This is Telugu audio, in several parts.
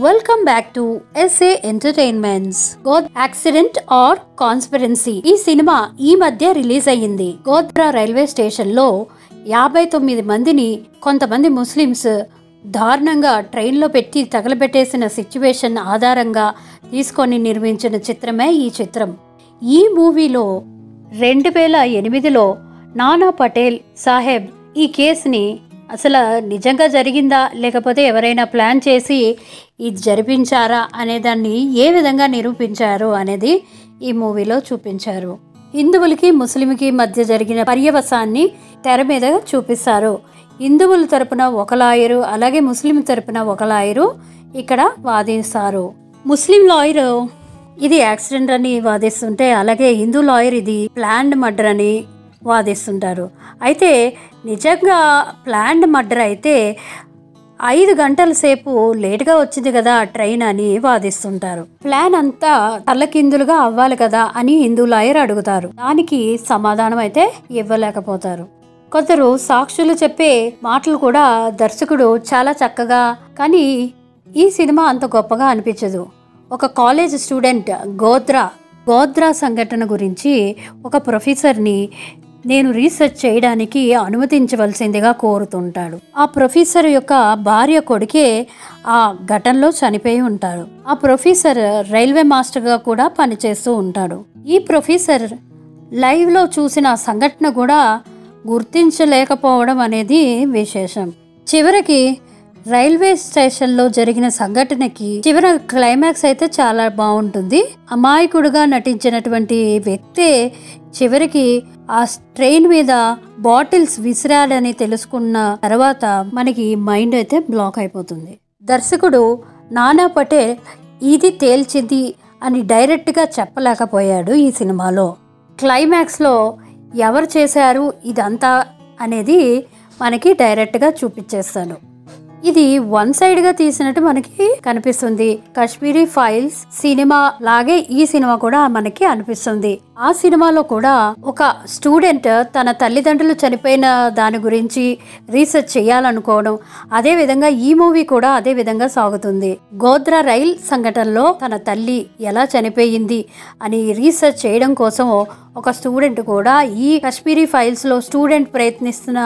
Welcome back to SA entertainments. గోద్ యాక్సిడెంట్ ఆర్ కాన్స్పిరెన్సీ ఈ సినిమా ఈ మధ్య రిలీజ్ అయ్యింది. గోద్రా రైల్వే స్టేషన్ లో 59 మందిని కొంతమంది ముస్లిమ్స్ దారుణంగా ట్రైన్లో పెట్టి తగలబెట్టేసిన సిచ్యువేషన్ ఆధారంగా తీసుకొని నిర్మించిన చిత్రమే ఈ చిత్రం. ఈ మూవీలో 2008లో నానా పటేల్ సాహెబ్ ఈ కేసుని అసలు నిజంగా జరిగిందా లేకపోతే ఎవరైనా ప్లాన్ చేసి ఇది జరిపించారా అనేదాన్ని ఏ విధంగా నిరూపించారు అనేది ఈ మూవీలో చూపించారు. హిందువులకి ముస్లింకి మధ్య జరిగిన పర్యవసాన్ని తెర మీద చూపిస్తారు. హిందువుల తరపున ఒక లాయరు అలాగే ముస్లిం తరపున ఒక లాయరు ఇక్కడ వాదిస్తారు. ముస్లిం లాయరు ఇది యాక్సిడెంట్ అని వాదిస్తుంటే అలాగే హిందూ లాయర్ ఇది ప్లాన్డ్ మర్డర్ అని వాదిస్తుంటారు. అయితే నిజంగా ప్లాన్డ్ మర్డర్ అయితే 5 గంటల సేపు లేట్గా వచ్చింది కదా ట్రైన్ అని వాదిస్తుంటారు. ప్లాన్ అంతా తల్లకిందులుగా అవ్వాలి కదా అని హిందూ లాయర్ అడుగుతారు. దానికి సమాధానం అయితే ఇవ్వలేకపోతారు. కొందరు సాక్షులు చెప్పే మాటలు కూడా దర్శకుడు చాలా చక్కగా, కానీ ఈ సినిమా అంత గొప్పగా అనిపించదు. ఒక కాలేజ్ స్టూడెంట్ గోద్రా సంఘటన గురించి ఒక ప్రొఫెసర్ని నేను రీసెర్చ్ చేయడానికి అనుమతించవలసిందిగా కోరుతుంటాడు. ఆ ప్రొఫెసర్ యొక్క భార్య కొడుకే ఆ ఘటనలో చనిపోయి ఉంటాడు. ఆ ప్రొఫెసర్ రైల్వే మాస్టర్గా కూడా పనిచేస్తూ ఉంటాడు. ఈ ప్రొఫెసర్ లైవ్లో చూసిన సంఘటన కూడా గుర్తించలేకపోవడం అనేది విశేషం. చివరికి రైల్వే స్టేషన్లో జరిగిన సంఘటనకి చివరి క్లైమాక్స్ అయితే చాలా బాగుంటుంది. అమాయకుడుగా నటించినటువంటి వ్యక్తే చివరికి ఆ ట్రైన్ మీద బాటిల్స్ విసిరాడని తెలుసుకున్న తర్వాత మనకి మైండ్ అయితే బ్లాక్ అయిపోతుంది. దర్శకుడు నానా పటేల్ ఇది తేల్చింది అని డైరెక్ట్గా చెప్పలేకపోయాడు. ఈ సినిమాలో క్లైమాక్స్లో ఎవరు చేశారు ఇదంతా అనేది మనకి డైరెక్ట్గా చూపించేస్తాడు. ఇది వన్ సైడ్ గా తీసినట్టు మనకి కనిపిస్తుంది. కాశ్మీరీ ఫైల్స్ సినిమా లాగే ఈ సినిమా కూడా మనకి అనిపిస్తుంది. ఆ సినిమాలో కూడా ఒక స్టూడెంట్ తన తల్లిదండ్రులు చనిపోయిన దాని గురించి రీసెర్చ్ చేయాలనుకోవడం, అదే విధంగా ఈ మూవీ కూడా అదే విధంగా సాగుతుంది. గోద్రా రైల్ సంఘటనలో తన తల్లి ఎలా చనిపోయింది అని రీసెర్చ్ చేయడం కోసం ఒక స్టూడెంట్ కూడా ఈ కాశ్మీరీ ఫైల్స్ లో స్టూడెంట్ ప్రయత్నిస్తున్న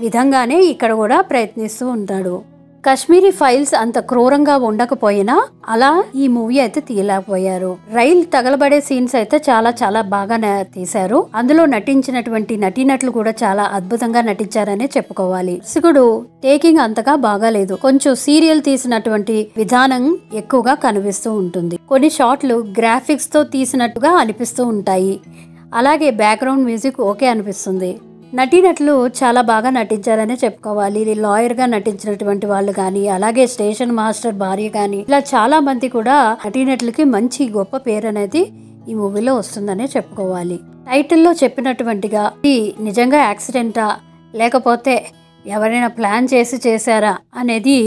విధంగానే ఇక్కడ కూడా ప్రయత్నిస్తూ ఉంటాడు. కాశ్మీరీ ఫైల్స్ అంత క్రూరంగా ఉండకపోయినా అలా ఈ మూవీ అయితే తీయలేకపోయారు. రైల్ తగలబడే సీన్స్ అయితే చాలా చాలా బాగా తీశారు. అందులో నటించినటువంటి నటీనటులు కూడా చాలా అద్భుతంగా నటించారనే చెప్పుకోవాలి. దర్శకుడు టేకింగ్ అంతగా బాగాలేదు. కొంచెం సీరియల్ తీసినటువంటి విధానం ఎక్కువగా కనిపిస్తూ ఉంటుంది. కొన్ని షాట్లు గ్రాఫిక్స్ తో తీసినట్టుగా అనిపిస్తూ ఉంటాయి. అలాగే బ్యాక్గ్రౌండ్ మ్యూజిక్ ఓకే అనిపిస్తుంది. నటీనటులు చాలా బాగా నటించారనే చెప్పుకోవాలి. లాయర్గా నటించినటువంటి వాళ్ళు కానీ అలాగే స్టేషన్ మాస్టర్ భార్య కానీ ఇలా చాలా మంది కూడా నటీనటులకి మంచి గొప్ప పేరు అనేది ఈ మూవీలో వస్తుందనే చెప్పుకోవాలి. టైటిల్లో చెప్పినటువంటిగా ఇది నిజంగా యాక్సిడెంటా లేకపోతే ఎవరైనా ప్లాన్ చేశారా అనేది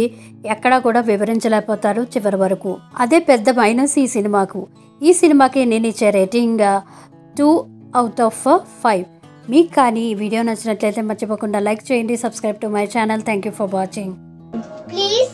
ఎక్కడా కూడా వివరించలేకపోతారు చివరి వరకు. అదే పెద్ద మైనస్ ఈ సినిమాకు. ఈ సినిమాకి నేను ఇచ్చే రేటింగ్ 2/5. మీకు కానీ ఈ వీడియో నచ్చినట్లయితే మర్చిపోకుండా లైక్ చేయండి, subscribe to my channel. Thank you for watching. Please